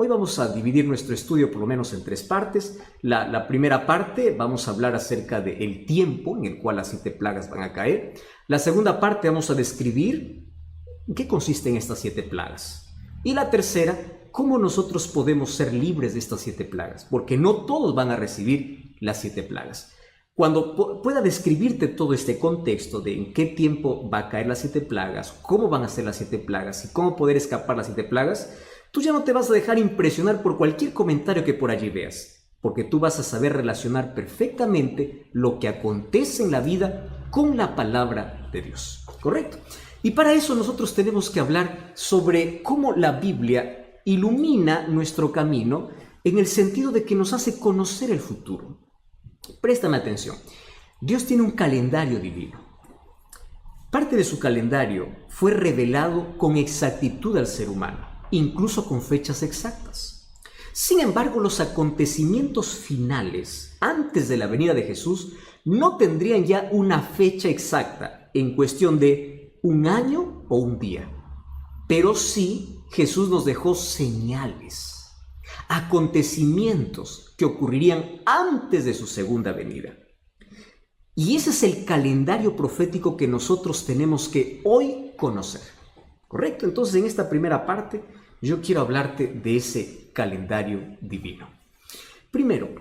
Hoy vamos a dividir nuestro estudio por lo menos en 3 partes. La primera parte vamos a hablar acerca del tiempo en el cual las 7 plagas van a caer. La segunda parte vamos a describir en qué consisten estas 7 plagas. Y la tercera, cómo nosotros podemos ser libres de estas 7 plagas, porque no todos van a recibir las 7 plagas. Cuando pueda describirte todo este contexto de en qué tiempo va a caer las 7 plagas, cómo van a ser las 7 plagas y cómo poder escapar las 7 plagas, tú ya no te vas a dejar impresionar por cualquier comentario que por allí veas, porque tú vas a saber relacionar perfectamente lo que acontece en la vida con la palabra de Dios, ¿correcto? Y para eso nosotros tenemos que hablar sobre cómo la Biblia ilumina nuestro camino en el sentido de que nos hace conocer el futuro. Préstame atención. Dios tiene un calendario divino. Parte de su calendario fue revelado con exactitud al ser humano, incluso con fechas exactas. Sin embargo, los acontecimientos finales, antes de la venida de Jesús, no tendrían ya una fecha exacta en cuestión de un año o un día. Pero sí, Jesús nos dejó señales, acontecimientos que ocurrirían antes de su segunda venida. Y ese es el calendario profético que nosotros tenemos que hoy conocer, ¿correcto? Entonces, en esta primera parte, yo quiero hablarte de ese calendario divino. Primero,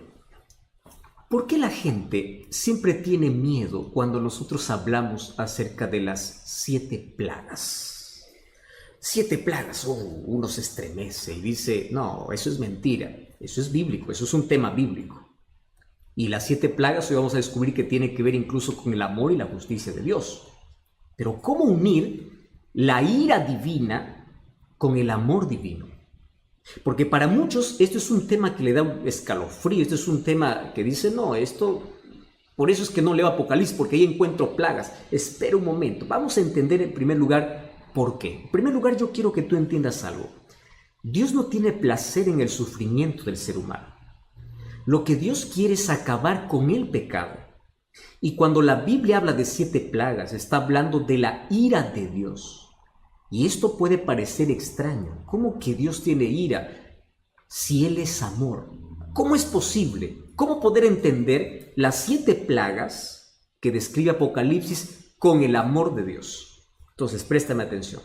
¿por qué la gente siempre tiene miedo cuando nosotros hablamos acerca de las 7 plagas? 7 plagas, uno se estremece y dice, no, eso es mentira, eso es bíblico, eso es un tema bíblico. Y las 7 plagas hoy vamos a descubrir que tiene que ver incluso con el amor y la justicia de Dios. Pero ¿cómo unir la ira divina con el amor divino? Porque para muchos esto es un tema que le da un escalofrío, esto es un tema que dice, no, esto, por eso es que no leo Apocalipsis, porque ahí encuentro plagas. Espera un momento, vamos a entender en primer lugar ¿por qué? En primer lugar, yo quiero que tú entiendas algo. Dios no tiene placer en el sufrimiento del ser humano. Lo que Dios quiere es acabar con el pecado. Y cuando la Biblia habla de 7 plagas, está hablando de la ira de Dios. Y esto puede parecer extraño. ¿Cómo que Dios tiene ira si Él es amor? ¿Cómo es posible? ¿Cómo poder entender las 7 plagas que describe Apocalipsis con el amor de Dios? Entonces, préstame atención.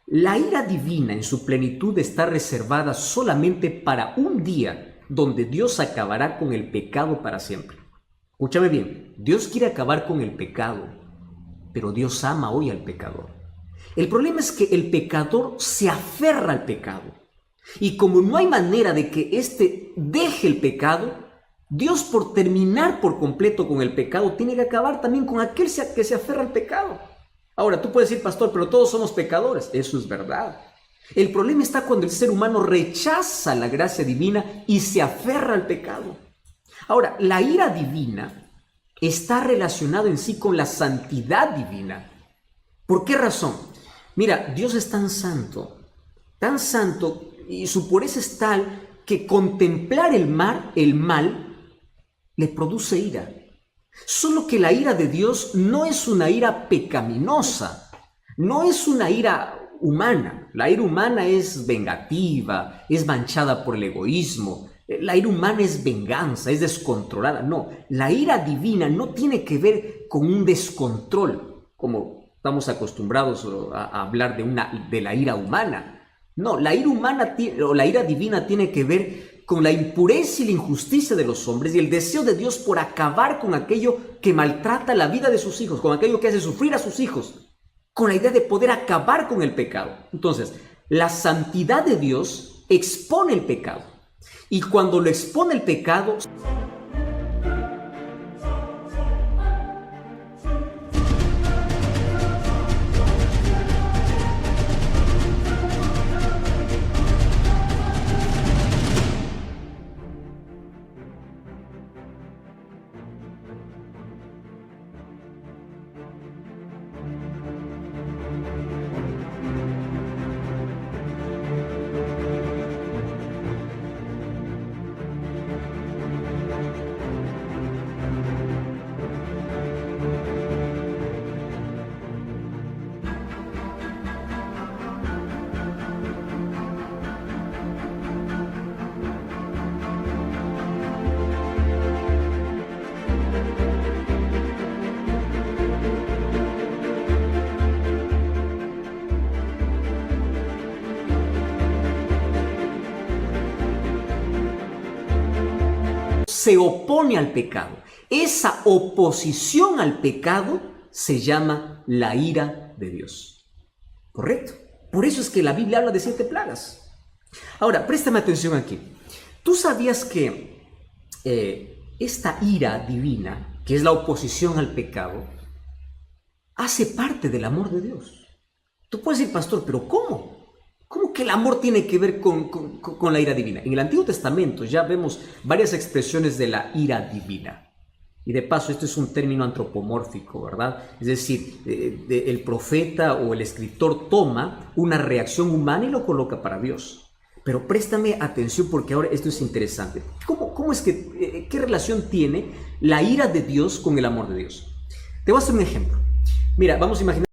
La ira divina en su plenitud está reservada solamente para un día donde Dios acabará con el pecado para siempre. Escúchame bien, Dios quiere acabar con el pecado, pero Dios ama hoy al pecador. El problema es que el pecador se aferra al pecado. Y como no hay manera de que éste deje el pecado, Dios, por terminar por completo con el pecado, tiene que acabar también con aquel que se aferra al pecado. Ahora, tú puedes decir, pastor, pero todos somos pecadores. Eso es verdad. El problema está cuando el ser humano rechaza la gracia divina y se aferra al pecado. Ahora, la ira divina está relacionada en sí con la santidad divina. ¿Por qué razón? Mira, Dios es tan santo, y su pureza es tal que contemplar el mal le produce ira. Solo que la ira de Dios no es una ira pecaminosa, no es una ira humana. La ira humana es vengativa, es manchada por el egoísmo. La ira humana es venganza, es descontrolada. No, la ira divina no tiene que ver con un descontrol, como estamos acostumbrados a hablar de la ira humana. No, la ira humana o la ira divina tiene que ver con la impureza y la injusticia de los hombres y el deseo de Dios por acabar con aquello que maltrata la vida de sus hijos, con aquello que hace sufrir a sus hijos, con la idea de poder acabar con el pecado. Entonces, la santidad de Dios expone el pecado. Y cuando lo expone el pecado, se opone al pecado. Esa oposición al pecado se llama la ira de Dios. ¿Correcto? Por eso es que la Biblia habla de 7 plagas. Ahora, préstame atención aquí. ¿Tú sabías que esta ira divina, que es la oposición al pecado, hace parte del amor de Dios? Tú puedes decir, pastor, ¿pero cómo? ¿Cómo que el amor tiene que ver con la ira divina? En el Antiguo Testamento ya vemos varias expresiones de la ira divina. Y de paso, esto es un término antropomórfico, ¿verdad? Es decir, el profeta o el escritor toma una reacción humana y lo coloca para Dios. Pero préstame atención porque ahora esto es interesante. ¿Cómo es que, qué relación tiene la ira de Dios con el amor de Dios? Te voy a hacer un ejemplo. Mira, vamos a imaginar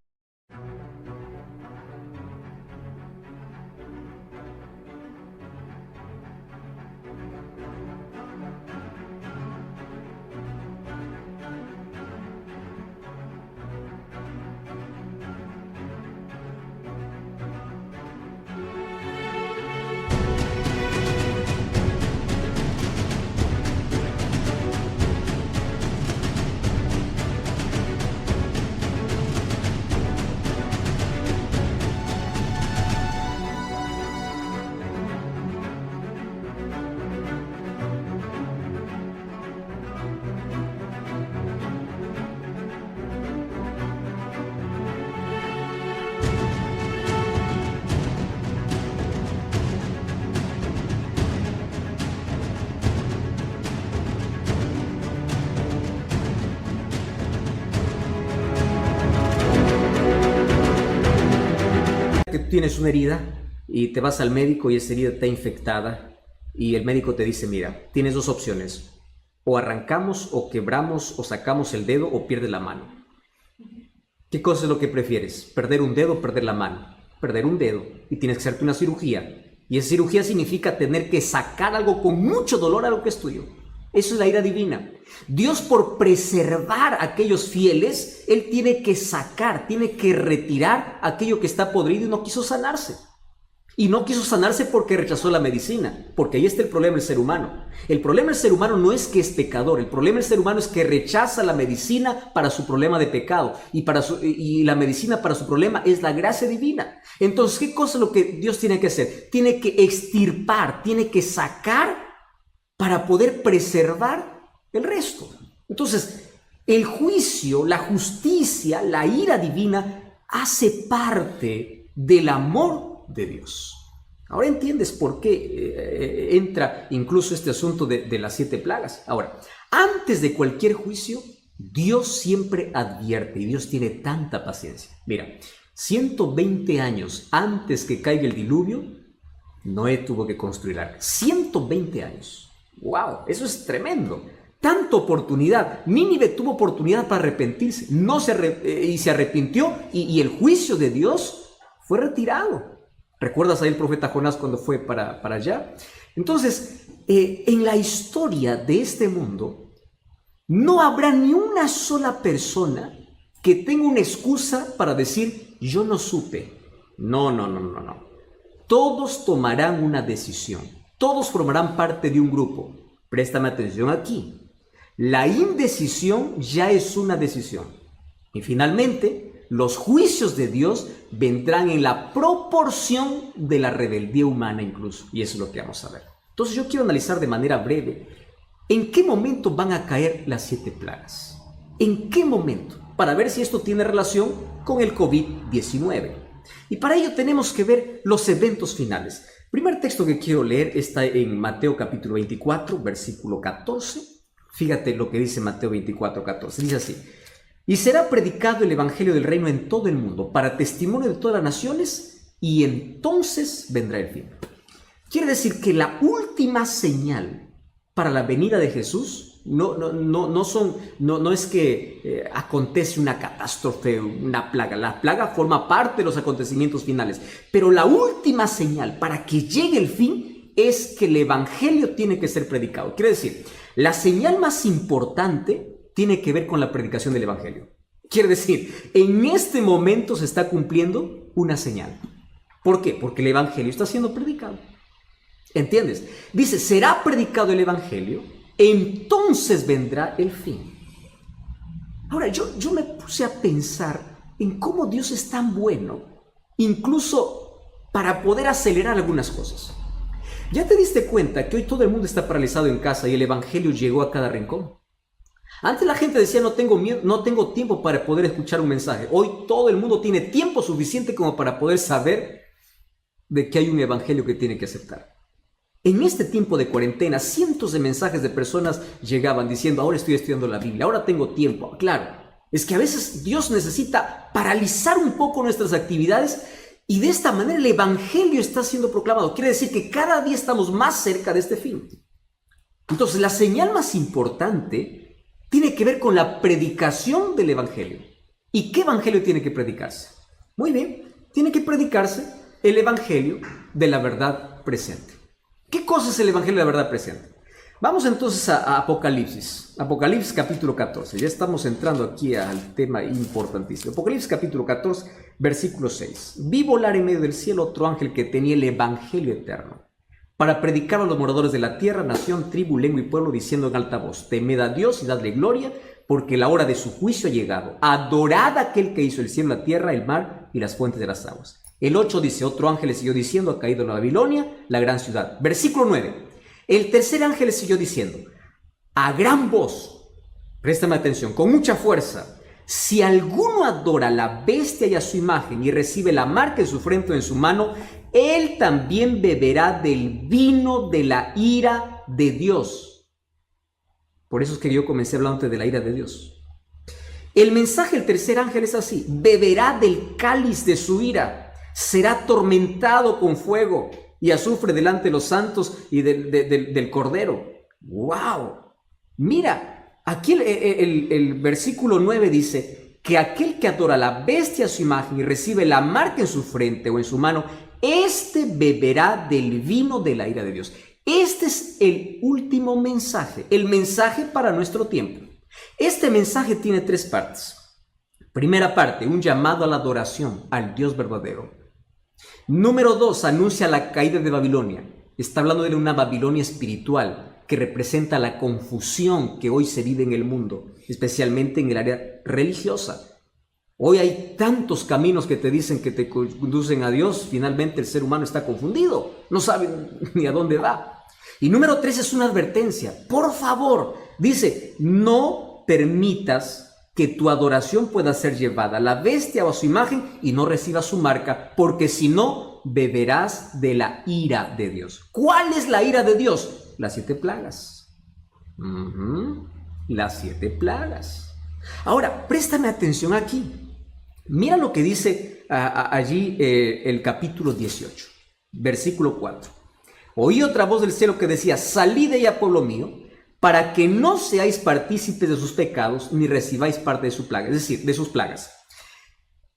que tú tienes una herida y te vas al médico y esa herida está infectada y el médico te dice, mira, tienes 2 opciones, o arrancamos o quebramos o sacamos el dedo o pierdes la mano. ¿Qué cosa es lo que prefieres? ¿Perder un dedo o perder la mano? Perder un dedo y tienes que hacerte una cirugía y esa cirugía significa tener que sacar algo con mucho dolor a lo que es tuyo. Eso es la ira divina. Dios, por preservar a aquellos fieles, Él tiene que sacar, tiene que retirar aquello que está podrido y no quiso sanarse. Y no quiso sanarse porque rechazó la medicina, porque ahí está el problema del ser humano. El problema del ser humano no es que es pecador, el problema del ser humano es que rechaza la medicina para su problema de pecado y la medicina para su problema es la gracia divina. Entonces, ¿qué cosa es lo que Dios tiene que hacer? Tiene que extirpar, tiene que sacar para poder preservar el resto. Entonces, el juicio, la justicia, la ira divina hace parte del amor de Dios. Ahora entiendes por qué entra incluso este asunto de las 7 plagas. Ahora, antes de cualquier juicio, Dios siempre advierte y Dios tiene tanta paciencia. Mira, 120 años antes que caiga el diluvio, Noé tuvo que construir arca. 120 años. ¡Wow! Eso es tremendo. Tanta oportunidad. Nínive tuvo oportunidad para arrepentirse. Y se arrepintió y el juicio de Dios fue retirado. ¿Recuerdas ahí el profeta Jonás cuando fue para allá? Entonces, en la historia de este mundo, no habrá ni una sola persona que tenga una excusa para decir, yo no supe. No. Todos tomarán una decisión. Todos formarán parte de un grupo. Préstame atención aquí. La indecisión ya es una decisión. Y finalmente, los juicios de Dios vendrán en la proporción de la rebeldía humana incluso. Y eso es lo que vamos a ver. Entonces yo quiero analizar de manera breve en qué momento van a caer las 7 plagas. ¿En qué momento? Para ver si esto tiene relación con el COVID-19. Y para ello tenemos que ver los eventos finales. El primer texto que quiero leer está en Mateo capítulo 24, versículo 14. Fíjate lo que dice Mateo 24, 14. Dice así. Y será predicado el evangelio del reino en todo el mundo, para testimonio de todas las naciones, y entonces vendrá el fin. Quiere decir que la última señal para la venida de Jesús no es que acontece una catástrofe, una plaga. La plaga forma parte de los acontecimientos finales, pero la última señal para que llegue el fin es que el evangelio tiene que ser predicado. Quiere decir, la señal más importante tiene que ver con la predicación del evangelio. Quiere decir, en este momento se está cumpliendo una señal. ¿Por qué? Porque el evangelio está siendo predicado. ¿Entiendes? Dice, será predicado el evangelio entonces vendrá el fin. Ahora, yo me puse a pensar en cómo Dios es tan bueno, incluso para poder acelerar algunas cosas. ¿Ya te diste cuenta que hoy todo el mundo está paralizado en casa y el evangelio llegó a cada rincón? Antes la gente decía, no tengo tiempo para poder escuchar un mensaje. Hoy todo el mundo tiene tiempo suficiente como para poder saber de que hay un evangelio que tiene que aceptar. En este tiempo de cuarentena, cientos de mensajes de personas llegaban diciendo, ahora estoy estudiando la Biblia, ahora tengo tiempo. Claro, es que a veces Dios necesita paralizar un poco nuestras actividades y de esta manera el evangelio está siendo proclamado. Quiere decir que cada día estamos más cerca de este fin. Entonces, la señal más importante tiene que ver con la predicación del evangelio. ¿Y qué evangelio tiene que predicarse? Muy bien, tiene que predicarse el evangelio de la verdad presente. ¿Qué cosa es el evangelio de la verdad presente? Vamos entonces a Apocalipsis. Apocalipsis capítulo 14. Ya estamos entrando aquí al tema importantísimo. Apocalipsis capítulo 14, versículo 6. Vi volar en medio del cielo otro ángel que tenía el evangelio eterno, para predicar a los moradores de la tierra, nación, tribu, lengua y pueblo, diciendo en alta voz, temed a Dios y dadle gloria, porque la hora de su juicio ha llegado. Adorad a aquel que hizo el cielo, la tierra, el mar y las fuentes de las aguas. El 8 dice, otro ángel le siguió diciendo, ha caído en Babilonia, la gran ciudad. Versículo 9. El tercer ángel le siguió diciendo, a gran voz, préstame atención, con mucha fuerza, si alguno adora a la bestia y a su imagen y recibe la marca en su frente o en su mano, él también beberá del vino de la ira de Dios. Por eso es que yo comencé hablando de la ira de Dios. El mensaje del tercer ángel es así, beberá del cáliz de su ira, será atormentado con fuego y azufre delante de los santos y del Cordero. ¡Wow! Mira, aquí el versículo 9 dice que aquel que adora a la bestia a su imagen y recibe la marca en su frente o en su mano, este beberá del vino de la ira de Dios. Este es el último mensaje, el mensaje para nuestro tiempo. Este mensaje tiene tres partes. Primera parte, un llamado a la adoración al Dios verdadero. Número 2, anuncia la caída de Babilonia. Está hablando de una Babilonia espiritual que representa la confusión que hoy se vive en el mundo, especialmente en el área religiosa. Hoy hay tantos caminos que te dicen que te conducen a Dios, finalmente el ser humano está confundido, no sabe ni a dónde va. Y número 3 es una advertencia. Por favor, dice, no permitas que tu adoración pueda ser llevada a la bestia o a su imagen y no recibas su marca, porque si no, beberás de la ira de Dios. ¿Cuál es la ira de Dios? Las 7 plagas. Las 7 plagas. Ahora, préstame atención aquí. Mira lo que dice allí el capítulo 18, versículo 4. Oí otra voz del cielo que decía, salid de ella, pueblo mío, para que no seáis partícipes de sus pecados, ni recibáis parte de su plaga, es decir, de sus plagas.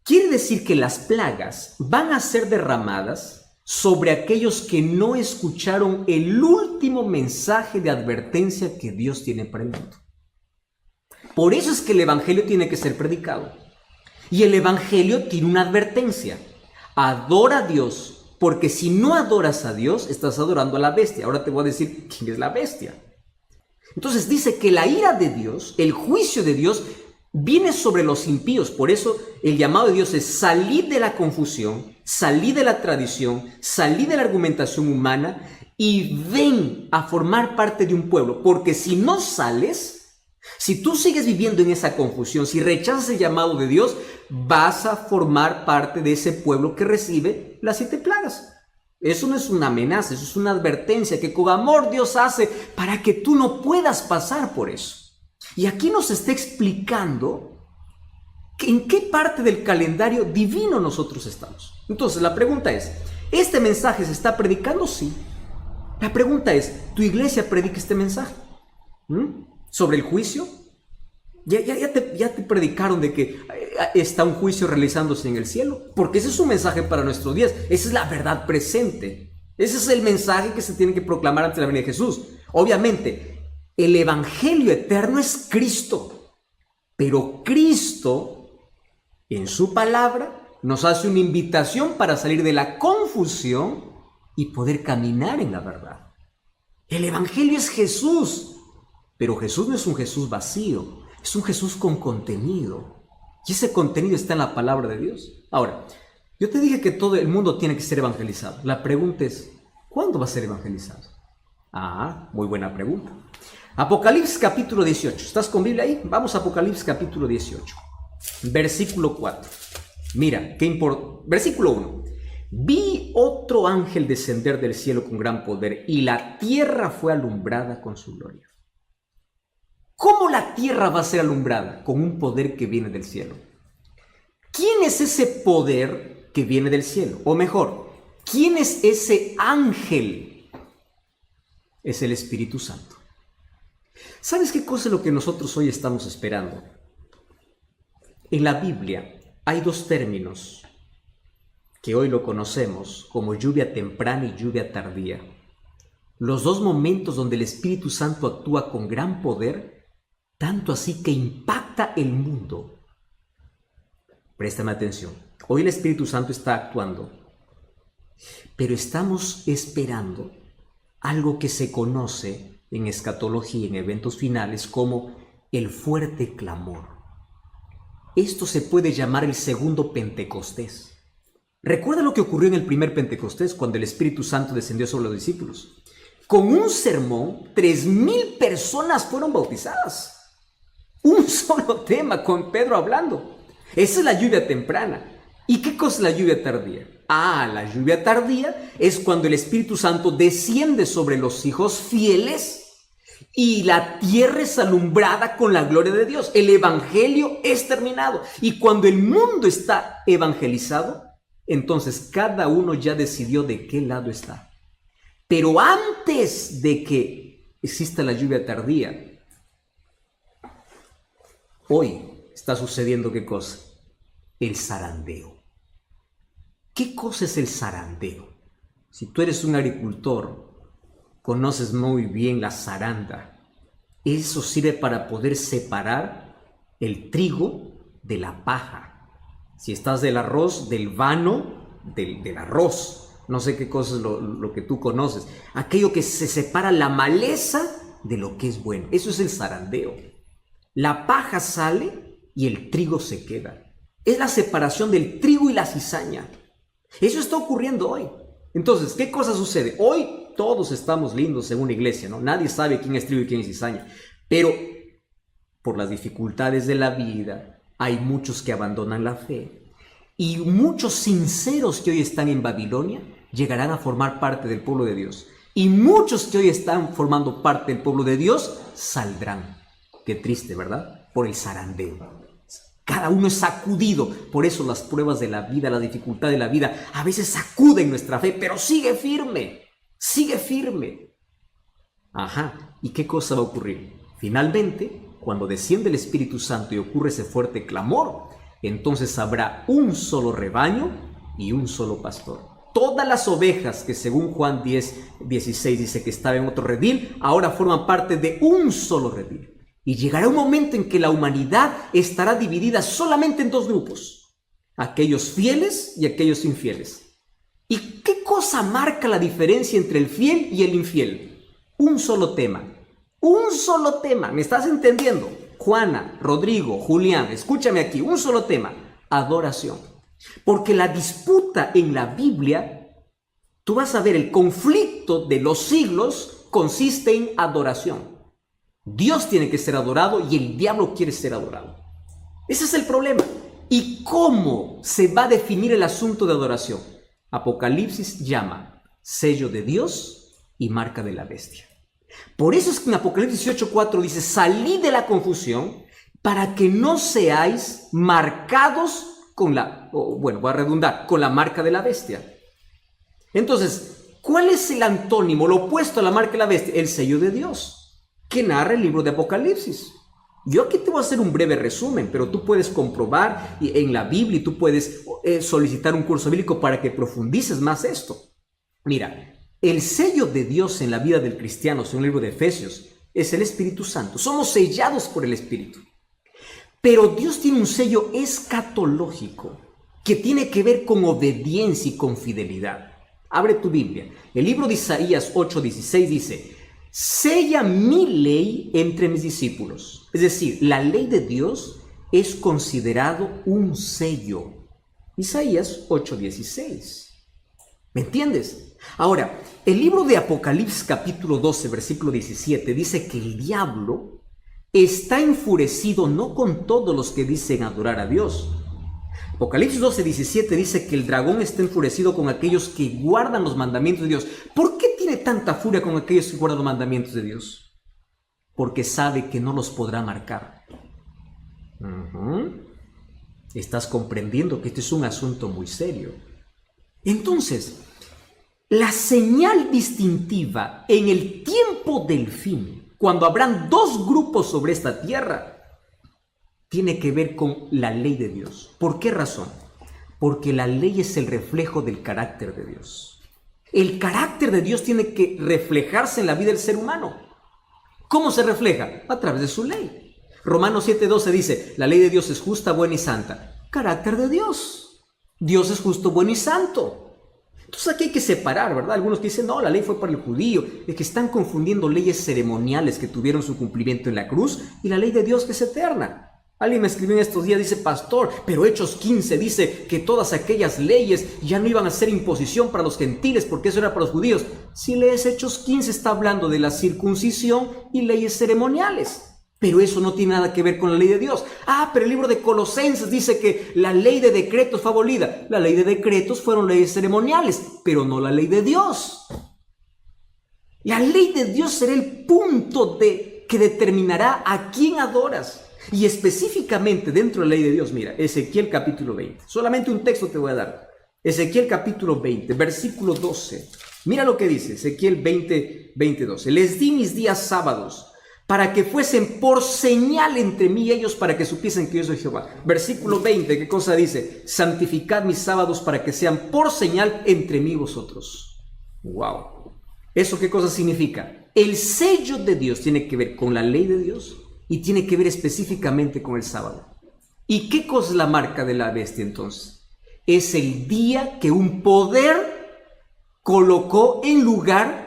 Quiere decir que las plagas van a ser derramadas sobre aquellos que no escucharon el último mensaje de advertencia que Dios tiene para el mundo. Por eso es que el evangelio tiene que ser predicado. Y el evangelio tiene una advertencia. Adora a Dios, porque si no adoras a Dios, estás adorando a la bestia. Ahora te voy a decir quién es la bestia. Entonces dice que la ira de Dios, el juicio de Dios, viene sobre los impíos. Por eso el llamado de Dios es salir de la confusión, salir de la tradición, salir de la argumentación humana y ven a formar parte de un pueblo. Porque si no sales, si tú sigues viviendo en esa confusión, si rechazas el llamado de Dios, vas a formar parte de ese pueblo que recibe las 7 plagas. Eso no es una amenaza, eso es una advertencia que con amor Dios hace para que tú no puedas pasar por eso. Y aquí nos está explicando en qué parte del calendario divino nosotros estamos. Entonces la pregunta es, ¿este mensaje se está predicando? Sí. La pregunta es, ¿tu iglesia predica este mensaje? ¿Sobre el juicio? Ya te predicaron de que está un juicio realizándose en el cielo, porque ese es un mensaje para nuestros días, esa es la verdad presente, ese es el mensaje que se tiene que proclamar ante la venida de Jesús. Obviamente, el evangelio eterno es Cristo, pero Cristo, en su palabra, nos hace una invitación para salir de la confusión y poder caminar en la verdad. El evangelio es Jesús. Pero Jesús no es un Jesús vacío, es un Jesús con contenido. Y ese contenido está en la palabra de Dios. Ahora, yo te dije que todo el mundo tiene que ser evangelizado. La pregunta es, ¿cuándo va a ser evangelizado? Ah, muy buena pregunta. Apocalipsis capítulo 18. ¿Estás con Biblia ahí? Vamos a Apocalipsis capítulo 18. Versículo 4. Mira, qué importante. Versículo 1. Vi otro ángel descender del cielo con gran poder y la tierra fue alumbrada con su gloria. ¿Cómo la tierra va a ser alumbrada? Con un poder que viene del cielo. ¿Quién es ese poder que viene del cielo? O mejor, ¿quién es ese ángel? Es el Espíritu Santo. ¿Sabes qué cosa es lo que nosotros hoy estamos esperando? En la Biblia hay dos términos que hoy lo conocemos como lluvia temprana y lluvia tardía. Los dos momentos donde el Espíritu Santo actúa con gran poder, tanto así que impacta el mundo. Préstame atención. Hoy el Espíritu Santo está actuando, pero estamos esperando algo que se conoce en escatología, en eventos finales, como el fuerte clamor. Esto se puede llamar el segundo Pentecostés. ¿Recuerda lo que ocurrió en el primer Pentecostés, cuando el Espíritu Santo descendió sobre los discípulos? Con un sermón, 3,000 personas fueron bautizadas. Un solo tema, con Pedro hablando. Esa es la lluvia temprana. ¿Y qué cosa es la lluvia tardía? Ah, la lluvia tardía es cuando el Espíritu Santo desciende sobre los hijos fieles y la tierra es alumbrada con la gloria de Dios. El evangelio es terminado. Y cuando el mundo está evangelizado, entonces cada uno ya decidió de qué lado está. Pero antes de que exista la lluvia tardía, hoy está sucediendo ¿qué cosa? El zarandeo. ¿Qué cosa es el zarandeo? Si tú eres un agricultor, conoces muy bien la zaranda. Eso sirve para poder separar el trigo de la paja. Si estás del arroz, del vano, del arroz. No sé qué cosa es lo que tú conoces. Aquello que se separa la maleza de lo que es bueno. Eso es el zarandeo. La paja sale y el trigo se queda. Es la separación del trigo y la cizaña. Eso está ocurriendo hoy. Entonces, ¿qué cosa sucede? Hoy todos estamos lindos en una iglesia, ¿no? Nadie sabe quién es trigo y quién es cizaña. Pero por las dificultades de la vida, hay muchos que abandonan la fe. Y muchos sinceros que hoy están en Babilonia llegarán a formar parte del pueblo de Dios. Y muchos que hoy están formando parte del pueblo de Dios saldrán. Qué triste, ¿verdad? Por el zarandeo. Cada uno es sacudido. Por eso las pruebas de la vida, la dificultad de la vida, a veces sacuden nuestra fe, pero sigue firme. Sigue firme. Ajá. ¿Y qué cosa va a ocurrir? Finalmente, cuando desciende el Espíritu Santo y ocurre ese fuerte clamor, entonces habrá un solo rebaño y un solo pastor. Todas las ovejas que según Juan 10:16 dice que estaban en otro redil, ahora forman parte de un solo redil. Y llegará un momento en que la humanidad estará dividida solamente en dos grupos. Aquellos fieles y aquellos infieles. ¿Y qué cosa marca la diferencia entre el fiel y el infiel? Un solo tema. Un solo tema. ¿Me estás entendiendo? Juana, Rodrigo, Julián, escúchame aquí. Un solo tema. Adoración. Porque la disputa en la Biblia, tú vas a ver, el conflicto de los siglos consiste en adoración. Dios tiene que ser adorado y el diablo quiere ser adorado. Ese es el problema. ¿Y cómo se va a definir el asunto de adoración? Apocalipsis llama sello de Dios y marca de la bestia. Por eso es que en Apocalipsis 18:4 dice: salid de la confusión para que no seáis marcados con voy a redundar, con la marca de la bestia. Entonces, ¿cuál es el antónimo, lo opuesto a la marca de la bestia? El sello de Dios, que narra el libro de Apocalipsis. Yo aquí te voy a hacer un breve resumen, pero tú puedes comprobar en la Biblia y tú puedes solicitar un curso bíblico para que profundices más esto. Mira, el sello de Dios en la vida del cristiano, según el libro de Efesios, es el Espíritu Santo. Somos sellados por el Espíritu. Pero Dios tiene un sello escatológico que tiene que ver con obediencia y con fidelidad. Abre tu Biblia. El libro de Isaías 8:16 dice: sella mi ley entre mis discípulos. Es decir, la ley de Dios es considerado un sello. Isaías 8:16. ¿Me entiendes? Ahora, el libro de Apocalipsis capítulo 12, versículo 17 dice que el diablo está enfurecido no con todos los que dicen adorar a Dios. Apocalipsis 12:17 dice que el dragón está enfurecido con aquellos que guardan los mandamientos de Dios. ¿Por qué tiene tanta furia con aquellos que guardan los mandamientos de Dios? Porque sabe que no los podrá marcar. Estás comprendiendo que este es un asunto muy serio. Entonces, la señal distintiva en el tiempo del fin, cuando habrán dos grupos sobre esta tierra, tiene que ver con la ley de Dios. ¿Por qué razón? Porque la ley es el reflejo del carácter de Dios. El carácter de Dios tiene que reflejarse en la vida del ser humano. ¿Cómo se refleja? A través de su ley. Romanos 7:12 dice, la ley de Dios es justa, buena y santa. Carácter de Dios. Dios es justo, bueno y santo. Entonces aquí hay que separar, ¿verdad? Algunos que dicen, no, la ley fue para el judío. Es que están confundiendo leyes ceremoniales que tuvieron su cumplimiento en la cruz y la ley de Dios que es eterna. Alguien me escribió en estos días, dice, pastor, pero Hechos 15 dice que todas aquellas leyes ya no iban a ser imposición para los gentiles porque eso era para los judíos. Si lees Hechos 15 está hablando de la circuncisión y leyes ceremoniales. Pero eso no tiene nada que ver con la ley de Dios. Pero el libro de Colosenses dice que la ley de decretos fue abolida. La ley de decretos fueron leyes ceremoniales, pero no la ley de Dios. La ley de Dios será el punto que determinará a quién adoras. Y específicamente dentro de la ley de Dios, mira, Ezequiel capítulo 20. Solamente un texto te voy a dar. Ezequiel capítulo 20, versículo 12. Mira lo que dice Ezequiel 20:12. Les di mis días sábados para que fuesen por señal entre mí y ellos, para que supiesen que yo soy Jehová. Versículo 20, ¿qué cosa dice? Santificad mis sábados para que sean por señal entre mí y vosotros. ¡Wow! ¿Eso qué cosa significa? El sello de Dios tiene que ver con la ley de Dios y tiene que ver específicamente con el sábado. ¿Y qué cosa es la marca de la bestia entonces? Es el día que un poder colocó en lugar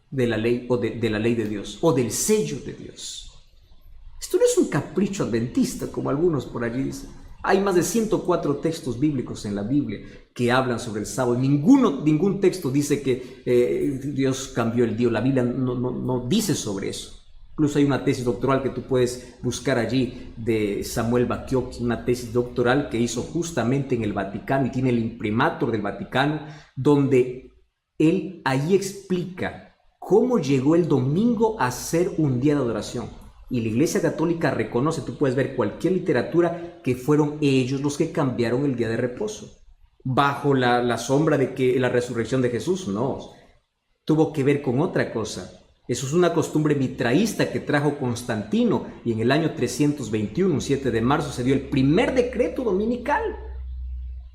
de la ley o de la ley de Dios o del sello de Dios. Esto no es un capricho adventista como algunos por allí dicen. Hay más de 104 textos bíblicos en la Biblia que hablan sobre el sábado. Ningún texto dice que Dios cambió el día. La Biblia no dice sobre eso. Incluso hay una tesis doctoral que tú puedes buscar allí de Samuel Bacchiocchi, una tesis doctoral que hizo justamente en el Vaticano y tiene el imprimatur del Vaticano, donde él ahí explica cómo llegó el domingo a ser un día de adoración. Y la Iglesia Católica reconoce, tú puedes ver cualquier literatura, que fueron ellos los que cambiaron el día de reposo. Bajo la sombra de que la resurrección de Jesús, no. Tuvo que ver con otra cosa. Eso es una costumbre mitraísta que trajo Constantino y en el año 321, un 7 de marzo, se dio el primer decreto dominical.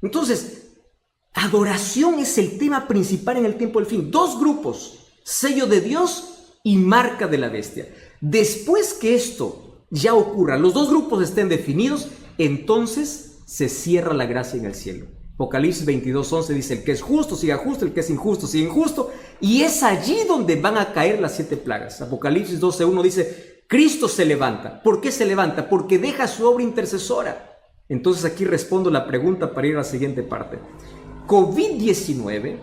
Entonces, adoración es el tema principal en el tiempo del fin. Dos grupos, sello de Dios y marca de la bestia. Después que esto ya ocurra, los dos grupos estén definidos, entonces se cierra la gracia en el cielo. Apocalipsis 22:11 dice, el que es justo siga justo, el que es injusto siga injusto, y es allí donde van a caer las 7 plagas. Apocalipsis 12:1 dice, Cristo se levanta. ¿Por qué se levanta? Porque deja su obra intercesora. Entonces aquí respondo la pregunta para ir a la siguiente parte. COVID-19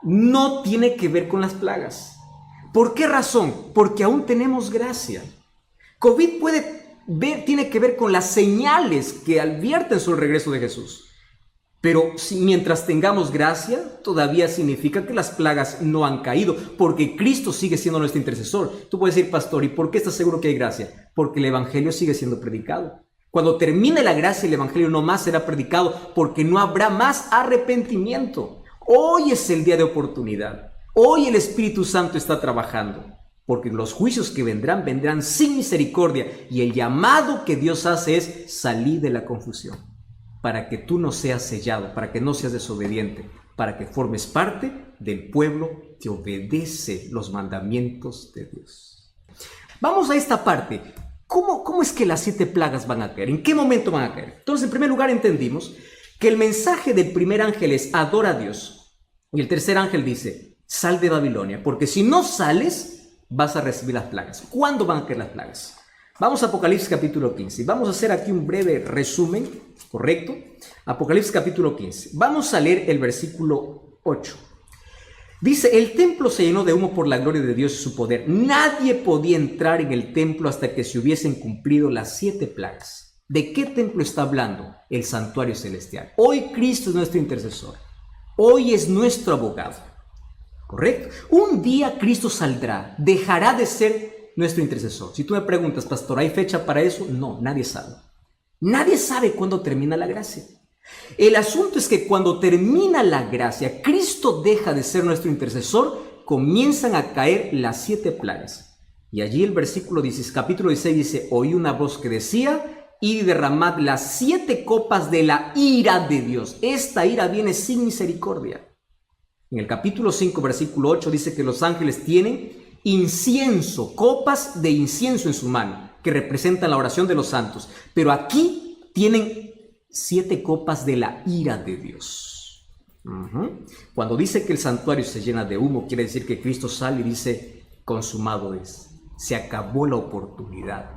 no tiene que ver con las plagas. ¿Por qué razón? Porque aún tenemos gracia. COVID tiene que ver con las señales que advierten sobre el regreso de Jesús. Pero mientras tengamos gracia, todavía significa que las plagas no han caído, porque Cristo sigue siendo nuestro intercesor. Tú puedes decir, pastor, ¿y por qué estás seguro que hay gracia? Porque el Evangelio sigue siendo predicado. Cuando termine la gracia, el Evangelio no más será predicado, porque no habrá más arrepentimiento. Hoy es el día de oportunidad. Hoy el Espíritu Santo está trabajando, porque los juicios que vendrán sin misericordia, y el llamado que Dios hace es salir de la confusión, para que tú no seas sellado, para que no seas desobediente, para que formes parte del pueblo que obedece los mandamientos de Dios. Vamos a esta parte. ¿Cómo es que las 7 plagas van a caer? ¿En qué momento van a caer? Entonces, en primer lugar, entendimos que el mensaje del primer ángel es adora a Dios. Y el tercer ángel dice, sal de Babilonia, porque si no sales, vas a recibir las plagas. ¿Cuándo van a caer las plagas? Vamos a Apocalipsis capítulo 15. Vamos a hacer aquí un breve resumen, ¿correcto? Apocalipsis capítulo 15. Vamos a leer el versículo 8. Dice, el templo se llenó de humo por la gloria de Dios y su poder. Nadie podía entrar en el templo hasta que se hubiesen cumplido las 7 plagas. ¿De qué templo está hablando? El santuario celestial. Hoy Cristo es nuestro intercesor. Hoy es nuestro abogado. ¿Correcto? Un día Cristo saldrá, dejará de ser nuestro intercesor. Si tú me preguntas, pastor, ¿hay fecha para eso? No, nadie sabe. Nadie sabe cuándo termina la gracia. El asunto es que cuando termina la gracia, Cristo deja de ser nuestro intercesor, comienzan a caer las 7 plagas. Y allí el versículo 16, capítulo 16 dice, oí una voz que decía, y derramad las 7 copas de la ira de Dios. Esta ira viene sin misericordia. En el capítulo 5, versículo 8 dice que los ángeles tienen incienso, copas de incienso en su mano, que representan la oración de los santos. Pero aquí tienen 7 copas de la ira de Dios. Cuando dice que el santuario se llena de humo, quiere decir que Cristo sale y dice, consumado es. Se acabó la oportunidad.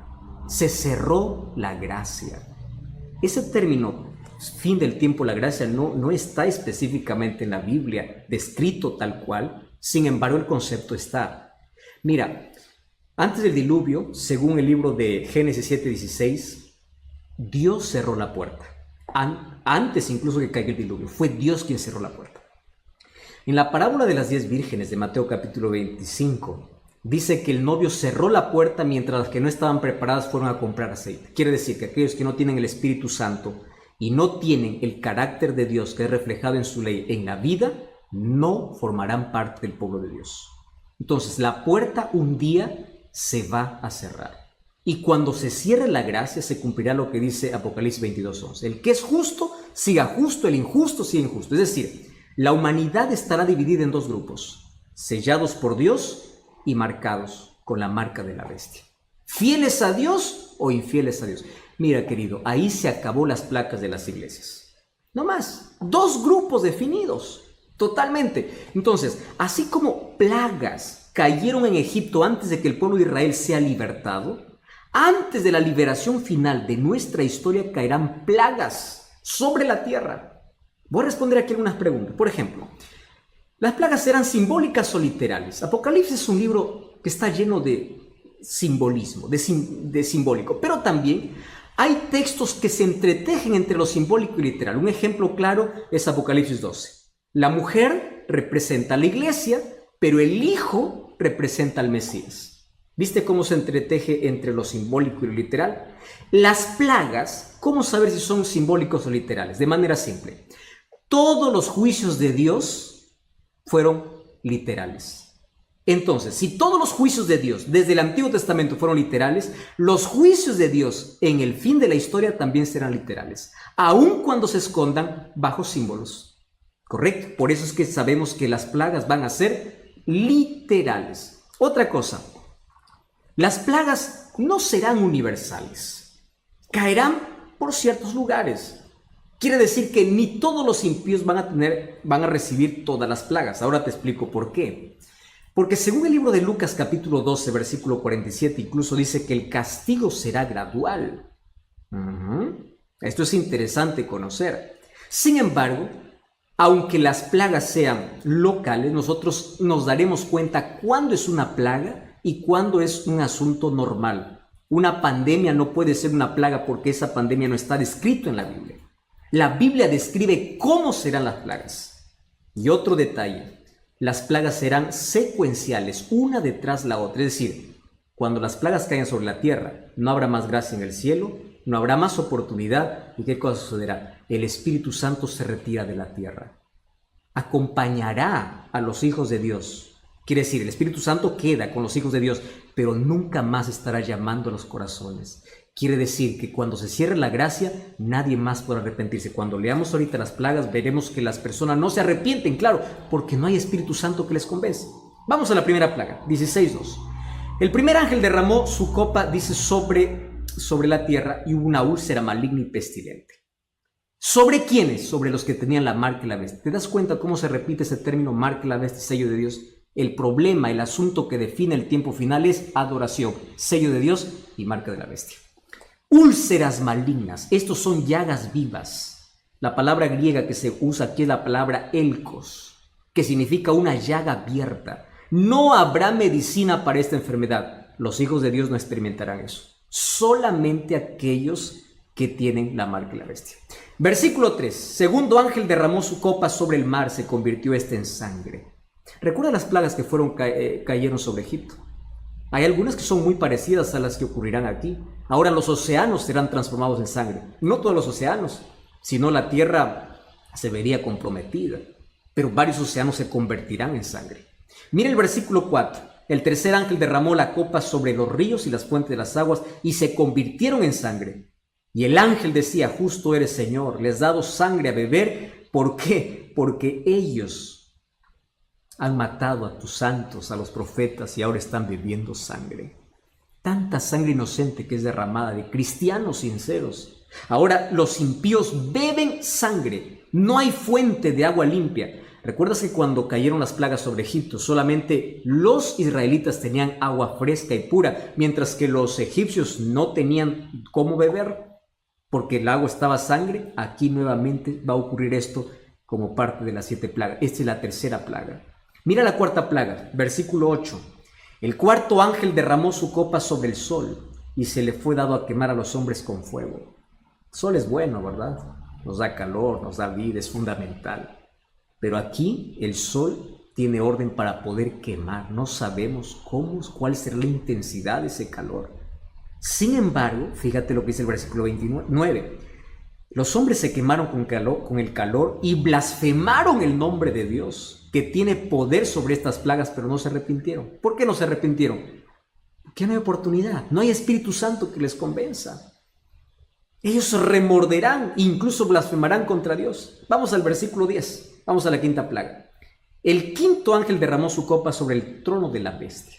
Se cerró la gracia. Ese término, fin del tiempo, la gracia, no está específicamente en la Biblia descrito tal cual. Sin embargo, el concepto está. Mira, antes del diluvio, según el libro de Génesis 7:16, Dios cerró la puerta. Antes incluso que caiga el diluvio, fue Dios quien cerró la puerta. En la parábola de las 10 vírgenes de Mateo capítulo 25, dice que el novio cerró la puerta mientras las que no estaban preparadas fueron a comprar aceite. Quiere decir que aquellos que no tienen el Espíritu Santo y no tienen el carácter de Dios que es reflejado en su ley en la vida, no formarán parte del pueblo de Dios. Entonces, la puerta un día se va a cerrar. Y cuando se cierre la gracia, se cumplirá lo que dice Apocalipsis 22:11. El que es justo, siga justo, el injusto, siga injusto. Es decir, la humanidad estará dividida en 2 grupos, sellados por Dios y marcados con la marca de la bestia. ¿Fieles a Dios o infieles a Dios? Mira, querido, ahí se acabó las placas de las iglesias. No más, 2 grupos definidos. Totalmente. Entonces, así como plagas cayeron en Egipto antes de que el pueblo de Israel sea libertado, antes de la liberación final de nuestra historia caerán plagas sobre la tierra. Voy a responder aquí algunas preguntas. Por ejemplo, ¿las plagas serán simbólicas o literales? Apocalipsis es un libro que está lleno de simbolismo, de simbólico, pero también hay textos que se entretejen entre lo simbólico y literal. Un ejemplo claro es Apocalipsis 12. La mujer representa a la iglesia, pero el hijo representa al Mesías. ¿Viste cómo se entreteje entre lo simbólico y lo literal? Las plagas, ¿cómo saber si son simbólicos o literales? De manera simple. Todos los juicios de Dios fueron literales. Entonces, si todos los juicios de Dios desde el Antiguo Testamento fueron literales, los juicios de Dios en el fin de la historia también serán literales, aun cuando se escondan bajo símbolos. ¿Correcto? Por eso es que sabemos que las plagas van a ser literales. Otra cosa, las plagas no serán universales. Caerán por ciertos lugares. Quiere decir que ni todos los impíos van a recibir todas las plagas. Ahora te explico por qué. Porque según el libro de Lucas capítulo 12, versículo 47, incluso dice que el castigo será gradual. Esto es interesante conocer. Sin embargo, aunque las plagas sean locales, nosotros nos daremos cuenta cuándo es una plaga y cuándo es un asunto normal. Una pandemia no puede ser una plaga porque esa pandemia no está descrito en la Biblia. La Biblia describe cómo serán las plagas. Y otro detalle, las plagas serán secuenciales, una detrás la otra. Es decir, cuando las plagas caigan sobre la tierra, no habrá más gracia en el cielo, no habrá más oportunidad. ¿Y qué cosa sucederá? El Espíritu Santo se retira de la tierra. Acompañará a los hijos de Dios. Quiere decir, el Espíritu Santo queda con los hijos de Dios, pero nunca más estará llamando a los corazones. Quiere decir que cuando se cierre la gracia, nadie más podrá arrepentirse. Cuando leamos ahorita las plagas, veremos que las personas no se arrepienten, claro, porque no hay Espíritu Santo que les convence. Vamos a la primera plaga, 16:2. El primer ángel derramó su copa, dice, sobre la tierra, y hubo una úlcera maligna y pestilente. ¿Sobre quiénes? Sobre los que tenían la marca y la bestia. ¿Te das cuenta cómo se repite ese término, marca y la bestia, sello de Dios? El problema, el asunto que define el tiempo final es adoración, sello de Dios y marca de la bestia. Úlceras malignas, estos son llagas vivas. La palabra griega que se usa aquí es la palabra elkos, que significa una llaga abierta. No habrá medicina para esta enfermedad. Los hijos de Dios no experimentarán eso. Solamente aquellos que tienen la marca de la bestia. Versículo 3. Segundo ángel derramó su copa sobre el mar, se convirtió este en sangre. ¿Recuerda las plagas que cayeron sobre Egipto? Hay algunas que son muy parecidas a las que ocurrirán aquí. Ahora los océanos serán transformados en sangre. No todos los océanos, sino la tierra se vería comprometida. Pero varios océanos se convertirán en sangre. Mira el versículo 4. El tercer ángel derramó la copa sobre los ríos y las fuentes de las aguas y se convirtieron en sangre. Y el ángel decía, justo eres, Señor, les has dado sangre a beber. ¿Por qué? Porque ellos han matado a tus santos, a los profetas, y ahora están bebiendo sangre. Tanta sangre inocente que es derramada de cristianos sinceros. Ahora los impíos beben sangre. No hay fuente de agua limpia. ¿Recuerdas que cuando cayeron las plagas sobre Egipto, solamente los israelitas tenían agua fresca y pura, mientras que los egipcios no tenían cómo beber? Porque el agua estaba sangre. Aquí nuevamente va a ocurrir esto como parte de las 7 plagas. Esta es la tercera plaga. Mira la cuarta plaga, versículo 8. El cuarto ángel derramó su copa sobre el sol y se le fue dado a quemar a los hombres con fuego. El sol es bueno, ¿verdad? Nos da calor, nos da vida, es fundamental. Pero aquí el sol tiene orden para poder quemar. No sabemos cuál será la intensidad de ese calor. Sin embargo, fíjate lo que dice el versículo 29. Los hombres se quemaron con el calor y blasfemaron el nombre de Dios, que tiene poder sobre estas plagas, pero no se arrepintieron. ¿Por qué no se arrepintieron? Porque no hay oportunidad, no hay Espíritu Santo que les convenza. Ellos remorderán, incluso blasfemarán contra Dios. Vamos al versículo 10, vamos a la quinta plaga. El quinto ángel derramó su copa sobre el trono de la bestia.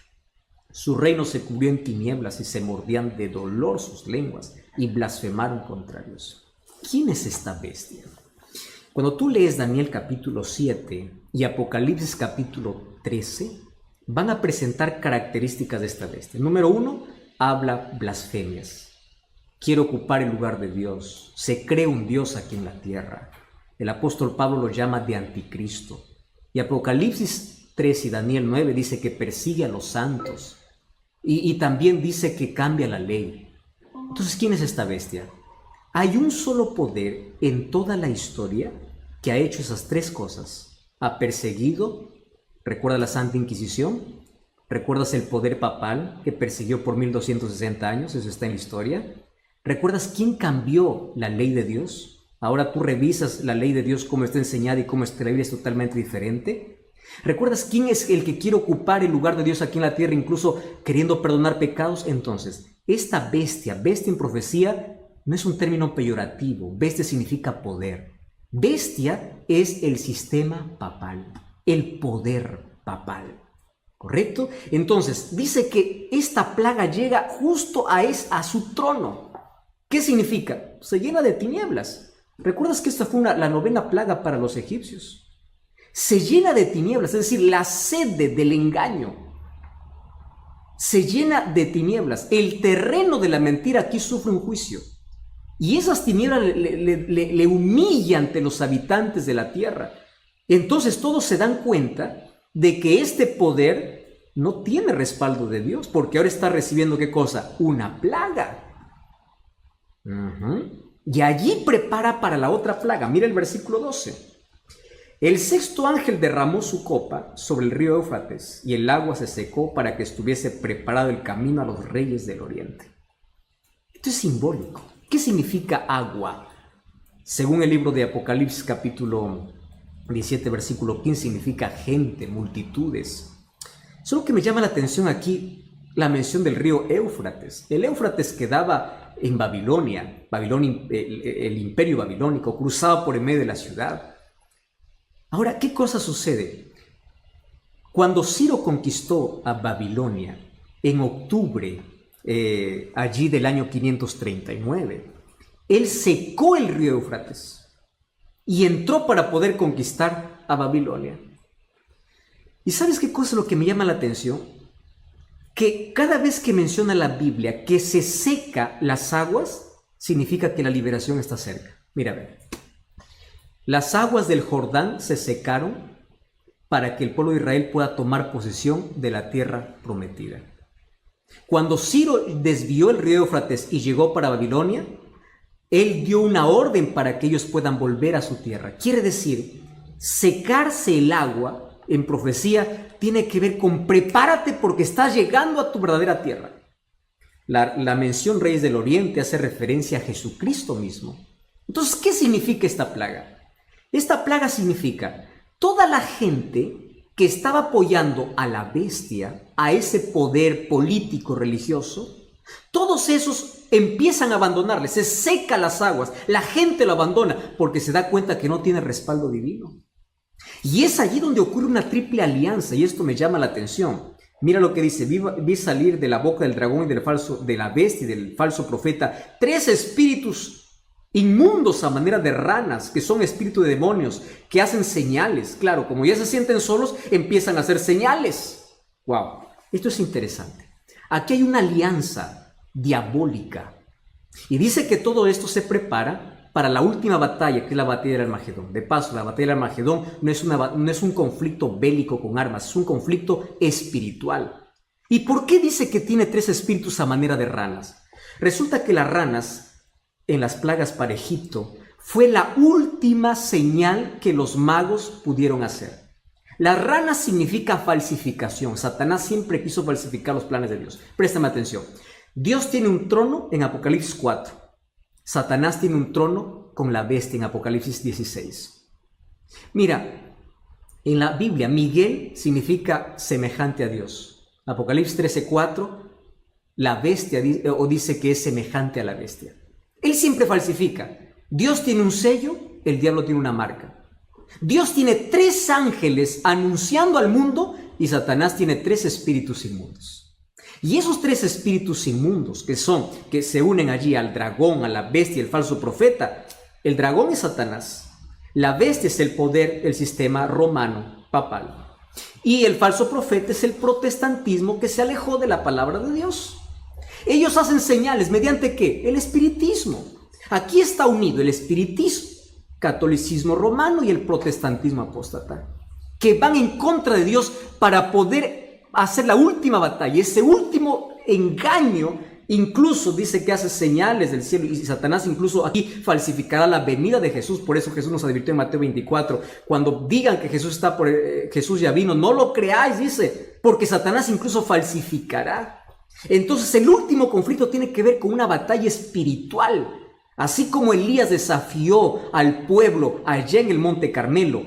Su reino se cubrió en tinieblas y se mordían de dolor sus lenguas y blasfemaron contra Dios. ¿Quién es esta bestia? Cuando tú lees Daniel capítulo 7 y Apocalipsis capítulo 13, van a presentar características de esta bestia. Número 1, habla blasfemias. Quiere ocupar el lugar de Dios. Se cree un Dios aquí en la tierra. El apóstol Pablo lo llama de anticristo. Y Apocalipsis 3 y Daniel 9 dice que persigue a los santos. Y también dice que cambia la ley. Entonces, ¿quién es esta bestia? Hay un solo poder en toda la historia que ha hecho esas 3 cosas. Ha perseguido, ¿recuerda la Santa Inquisición? ¿Recuerdas el poder papal que persiguió por 1260 años? Eso está en la historia. ¿Recuerdas quién cambió la ley de Dios? Ahora tú revisas la ley de Dios, cómo está enseñada y cómo está la Biblia es totalmente diferente. ¿Recuerdas quién es el que quiere ocupar el lugar de Dios aquí en la tierra, incluso queriendo perdonar pecados? Entonces, esta bestia en profecía, no es un término peyorativo. Bestia significa poder. Bestia es el sistema papal, el poder papal. ¿Correcto? Entonces, dice que esta plaga llega justo a su trono. ¿Qué significa? Se llena de tinieblas. ¿Recuerdas que esta fue la 9ª plaga para los egipcios? Se llena de tinieblas, es decir, la sede del engaño. Se llena de tinieblas. El terreno de la mentira aquí sufre un juicio. Y esas tinieblas le humillan ante los habitantes de la tierra. Entonces todos se dan cuenta de que este poder no tiene respaldo de Dios, porque ahora está recibiendo ¿qué cosa? Una plaga. Y allí prepara para la otra plaga. Mira el versículo 12. El sexto ángel derramó su copa sobre el río Éufrates y el agua se secó para que estuviese preparado el camino a los reyes del oriente. Esto es simbólico. ¿Qué significa agua? Según el libro de Apocalipsis capítulo 17 versículo 15 significa gente, multitudes. Solo que me llama la atención aquí la mención del río Éufrates. El Éufrates quedaba en Babilonia, el imperio babilónico, cruzaba por el medio de la ciudad. Ahora, ¿qué cosa sucede? Cuando Ciro conquistó a Babilonia en octubre allí del año 539, él secó el río Éufrates y entró para poder conquistar a Babilonia. ¿Y sabes qué cosa es lo que me llama la atención? Que cada vez que menciona la Biblia que se seca las aguas, significa que la liberación está cerca. Mira, a ver. Las aguas del Jordán se secaron para que el pueblo de Israel pueda tomar posesión de la tierra prometida. Cuando Ciro desvió el río Éufrates y llegó para Babilonia, él dio una orden para que ellos puedan volver a su tierra. Quiere decir, secarse el agua en profecía tiene que ver con prepárate porque estás llegando a tu verdadera tierra. La mención Reyes del Oriente hace referencia a Jesucristo mismo. Entonces, ¿qué significa esta plaga? Esta plaga significa toda la gente que estaba apoyando a la bestia, a ese poder político religioso, todos esos empiezan a abandonarle, se secan las aguas, la gente lo abandona porque se da cuenta que no tiene respaldo divino. Y es allí donde ocurre una triple alianza, y esto me llama la atención. Mira lo que dice: vi salir de la boca del dragón y de la bestia y del falso profeta 3 espíritus inmundos a manera de ranas, que son espíritus de demonios, que hacen señales. Claro, como ya se sienten solos, empiezan a hacer señales. Wow, esto es interesante. Aquí hay una alianza diabólica. Y dice que todo esto se prepara para la última batalla, que es la batalla del Armagedón. De paso, la batalla del Armagedón no es un conflicto bélico con armas, es un conflicto espiritual. ¿Y por qué dice que tiene 3 espíritus a manera de ranas? Resulta que las ranas, en las plagas para Egipto, fue la última señal que los magos pudieron hacer. Las ranas significa falsificación. Satanás siempre quiso falsificar los planes de Dios. Préstame atención. Dios tiene un trono en Apocalipsis 4. Satanás tiene un trono con la bestia en Apocalipsis 16. Mira, en la Biblia, Miguel significa semejante a Dios. Apocalipsis 13:4, la bestia dice que es semejante a la bestia. Él siempre falsifica. Dios tiene un sello, el diablo tiene una marca. Dios tiene 3 ángeles anunciando al mundo y Satanás tiene 3 espíritus inmundos. Y esos 3 espíritus inmundos que se unen allí al dragón, a la bestia y el falso profeta, el dragón es Satanás, la bestia es el poder, el sistema romano, papal, y el falso profeta es el protestantismo que se alejó de la palabra de Dios. Ellos hacen señales, ¿mediante qué? El espiritismo. Aquí está unido el espiritismo, catolicismo romano y el protestantismo apóstata, que van en contra de Dios para poder hacer la última batalla. Ese último engaño, incluso dice que hace señales del cielo, y Satanás incluso aquí falsificará la venida de Jesús. Por eso Jesús nos advirtió en Mateo 24, cuando digan que Jesús ya vino, no lo creáis, dice, porque Satanás incluso falsificará. Entonces el último conflicto tiene que ver con una batalla espiritual. Así como Elías desafió al pueblo allá en el monte Carmelo,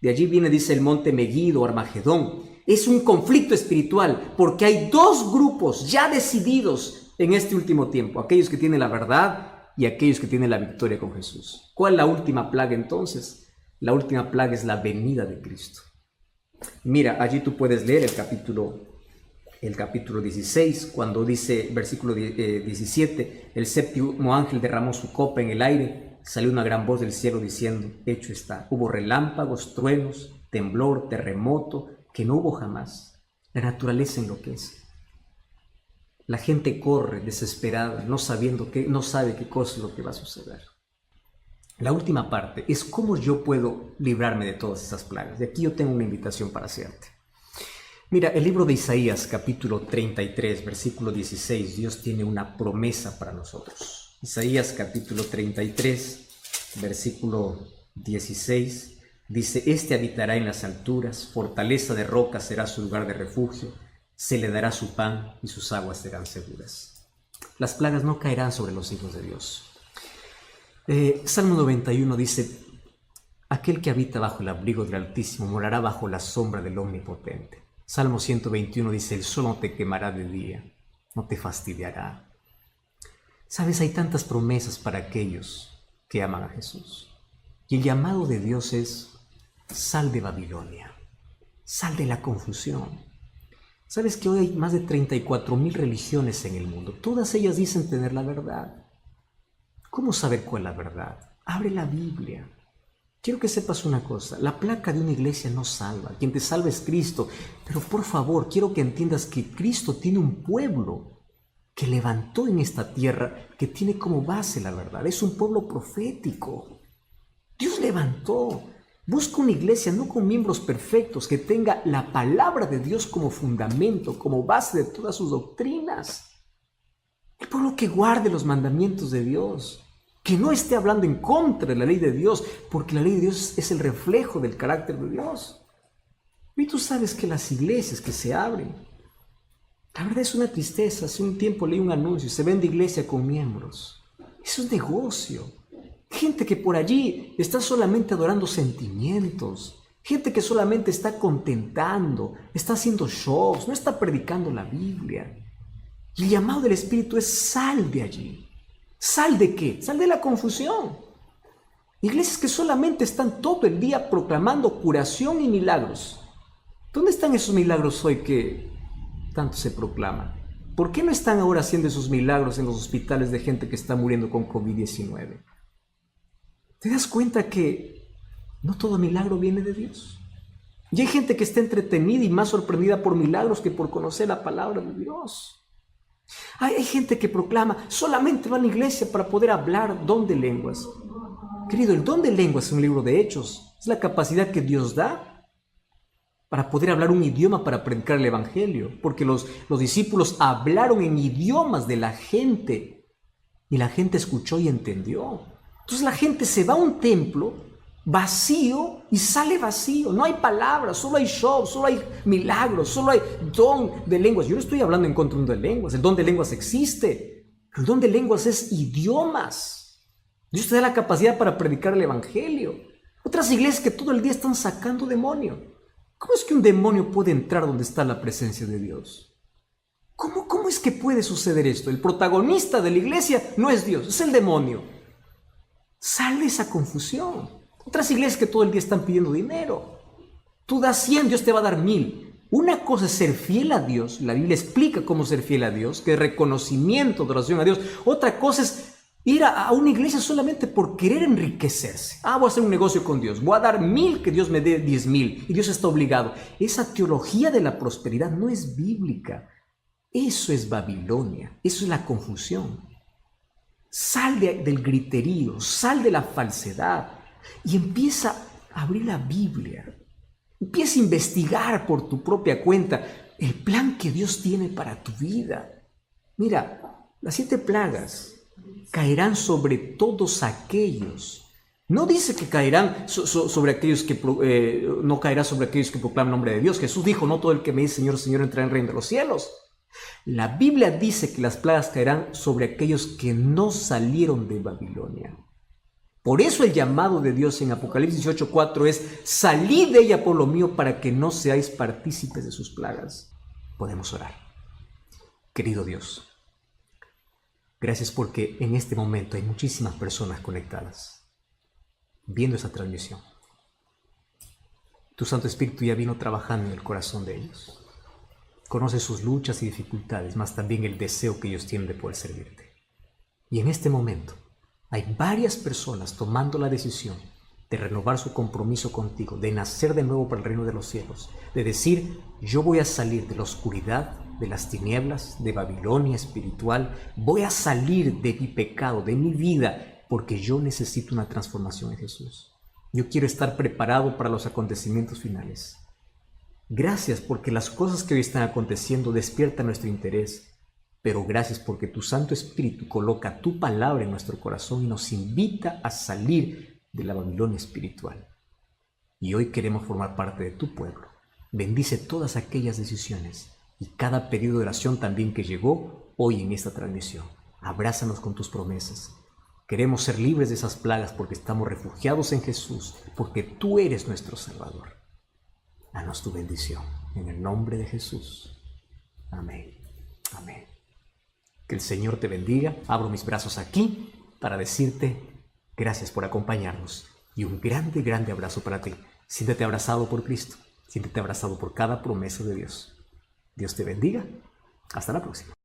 de allí viene, dice, el monte Megiddo, Armagedón. Es un conflicto espiritual porque hay 2 grupos ya decididos en este último tiempo, aquellos que tienen la verdad y aquellos que tienen la victoria con Jesús. ¿Cuál es la última plaga entonces? La última plaga es la venida de Cristo. Mira, allí tú puedes leer el capítulo 16, cuando dice, versículo 17, el 7º ángel derramó su copa en el aire, salió una gran voz del cielo diciendo, hecho está. Hubo relámpagos, truenos, temblor, terremoto, que no hubo jamás. La naturaleza enloquece. La gente corre desesperada, no sabe qué cosa es lo que va a suceder. La última parte es cómo yo puedo librarme de todas esas plagas. De aquí yo tengo una invitación para hacerte. Mira, el libro de Isaías, capítulo 33, versículo 16, Dios tiene una promesa para nosotros. Isaías, capítulo 33, versículo 16, dice, este habitará en las alturas, fortaleza de roca será su lugar de refugio, se le dará su pan y sus aguas serán seguras. Las plagas no caerán sobre los hijos de Dios. Salmo 91 dice, aquel que habita bajo el abrigo del Altísimo morará bajo la sombra del Omnipotente. Salmo 121 dice, el sol no te quemará de día, no te fastidiará. Sabes, hay tantas promesas para aquellos que aman a Jesús. Y el llamado de Dios es, sal de Babilonia, sal de la confusión. Sabes que hoy hay más de 34,000 religiones en el mundo. Todas ellas dicen tener la verdad. ¿Cómo saber cuál es la verdad? Abre la Biblia. Quiero que sepas una cosa, la placa de una iglesia no salva, quien te salva es Cristo, pero por favor, quiero que entiendas que Cristo tiene un pueblo que levantó en esta tierra, que tiene como base la verdad, es un pueblo profético. Dios levantó. Busca una iglesia no con miembros perfectos, que tenga la palabra de Dios como fundamento, como base de todas sus doctrinas. El pueblo que guarde los mandamientos de Dios, que no esté hablando en contra de la ley de Dios, porque la ley de Dios es el reflejo del carácter de Dios. Y tú sabes que las iglesias que se abren, la verdad es una tristeza. Hace un tiempo leí un anuncio, se vende iglesia con miembros. Eso es negocio. Gente que por allí está solamente adorando sentimientos. Gente que solamente está contentando, está haciendo shows, no está predicando la Biblia. Y el llamado del Espíritu es: sal de allí. ¿Sal de qué? Sal de la confusión. Iglesias que solamente están todo el día proclamando curación y milagros. ¿Dónde están esos milagros hoy que tanto se proclaman? ¿Por qué no están ahora haciendo esos milagros en los hospitales de gente que está muriendo con COVID-19? ¿Te das cuenta que no todo milagro viene de Dios? Y hay gente que está entretenida y más sorprendida por milagros que por conocer la palabra de Dios. Hay gente que proclama: solamente va a la iglesia para poder hablar don de lenguas. Querido, el don de lenguas es un libro de Hechos. Es la capacidad que Dios da para poder hablar un idioma para predicar el evangelio. Porque los discípulos hablaron en idiomas de la gente y la gente escuchó y entendió. Entonces la gente se va a un templo vacío y sale vacío. No hay palabras, solo hay show, solo hay milagros, solo hay don de lenguas. Yo no estoy hablando en contra del don de lenguas. El don de lenguas existe. El don de lenguas es idiomas. Dios te da la capacidad para predicar el evangelio. Otras iglesias que todo el día están sacando demonio. ¿Cómo es que un demonio puede entrar donde está la presencia de Dios? ¿Cómo es que puede suceder esto? El protagonista de la iglesia no es Dios, es el demonio. Sal de esa confusión. Otras iglesias que todo el día están pidiendo dinero. Tú das 100, Dios te va a dar 1000. Una cosa es ser fiel a Dios. La Biblia explica cómo ser fiel a Dios, que es reconocimiento, adoración a Dios. Otra cosa es ir a una iglesia solamente por querer enriquecerse. Voy a hacer un negocio con Dios. Voy a dar 1000, que Dios me dé 10,000. Y Dios está obligado. Esa teología de la prosperidad no es bíblica. Eso es Babilonia. Eso es la confusión. Sal del griterío, sal de la falsedad y empieza a abrir la Biblia. Empieza a investigar por tu propia cuenta el plan que Dios tiene para tu vida. Mira, las 7 plagas caerán sobre todos aquellos. No dice que caerán sobre aquellos que no caerá sobre aquellos que proclaman el nombre de Dios. Jesús dijo: no todo el que me dice Señor, Señor entrará en el reino de los cielos. La Biblia dice que las plagas caerán sobre aquellos que no salieron de Babilonia. Por eso el llamado de Dios en Apocalipsis 18:4 es: salid de ella, pueblo mío, para que no seáis partícipes de sus plagas. Podemos orar. Querido Dios, gracias porque en este momento hay muchísimas personas conectadas, viendo esa transmisión. Tu Santo Espíritu ya vino trabajando en el corazón de ellos. Conoce sus luchas y dificultades, mas también el deseo que ellos tienen de poder servirte. Y en este momento hay varias personas tomando la decisión de renovar su compromiso contigo, de nacer de nuevo para el reino de los cielos, de decir: yo voy a salir de la oscuridad, de las tinieblas, de Babilonia espiritual, voy a salir de mi pecado, de mi vida, porque yo necesito una transformación en Jesús. Yo quiero estar preparado para los acontecimientos finales. Gracias porque las cosas que hoy están aconteciendo despiertan nuestro interés, pero gracias porque tu Santo Espíritu coloca tu palabra en nuestro corazón y nos invita a salir de la Babilonia espiritual. Y hoy queremos formar parte de tu pueblo. Bendice todas aquellas decisiones y cada pedido de oración también que llegó hoy en esta transmisión. Abrázanos con tus promesas. Queremos ser libres de esas plagas porque estamos refugiados en Jesús, porque tú eres nuestro Salvador. Danos tu bendición, en el nombre de Jesús. Amén. Amén. Que el Señor te bendiga. Abro mis brazos aquí para decirte gracias por acompañarnos y un grande, grande abrazo para ti. Siéntete abrazado por Cristo. Siéntete abrazado por cada promesa de Dios. Dios te bendiga. Hasta la próxima.